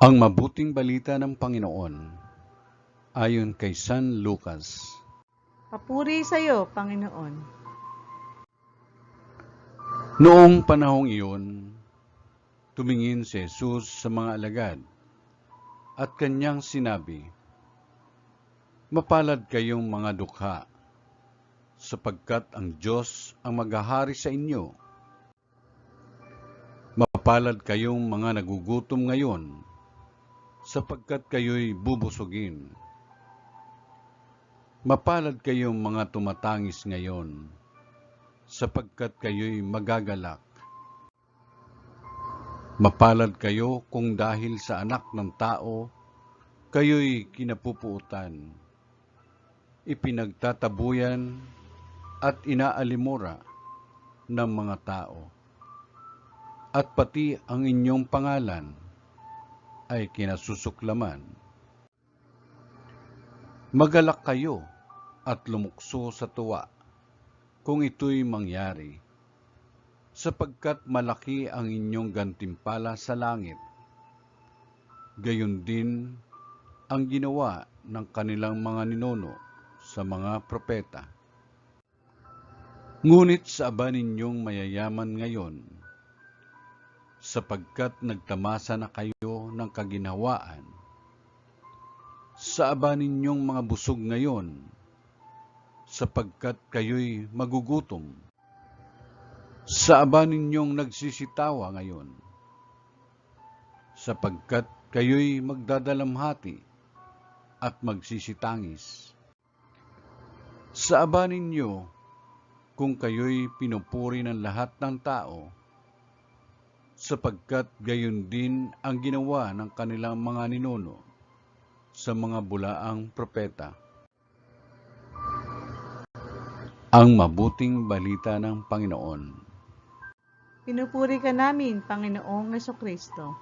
Ang mabuting balita ng Panginoon ayon kay San Lucas. Papuri sa iyo, Panginoon. Noong panahong iyon, tumingin si Jesus sa mga alagad at kanyang sinabi, "Mapalad kayong mga dukha, sapagkat ang Diyos ang maghahari sa inyo. Mapalad kayong mga nagugutom ngayon, sapagkat kayo'y bubusugin. Mapalad kayong mga tumatangis ngayon, sapagkat kayo'y magagalak. Mapalad kayo kung dahil sa anak ng tao, kayo'y kinapupuutan, ipinagtatabuyan at inaalimura ng mga tao, at pati ang inyong pangalan ay kinasusuklaman. Magalak kayo at lumukso sa tuwa kung ito'y mangyari, sapagkat malaki ang inyong gantimpala sa langit. Gayon din ang ginawa ng kanilang mga ninuno sa mga propeta. Ngunit sa aba ninyong mayayaman ngayon, sapagkat nagtamasa na kayo ng kaginhawaan. Sa aba ninyong mga busog ngayon, sapagkat kayo'y magugutom. Sa aba ninyong nagsisitawa ngayon, sapagkat kayo'y magdadalamhati at magsisitangis. Sa aba ninyo, kung kayo'y pinupuri ng lahat ng tao, sapagkat gayon din ang ginawa ng kanilang mga ninuno sa mga bulaang propeta. Ang mabuting balita ng Panginoon. Pinupuri ka namin, Panginoong Jesucristo.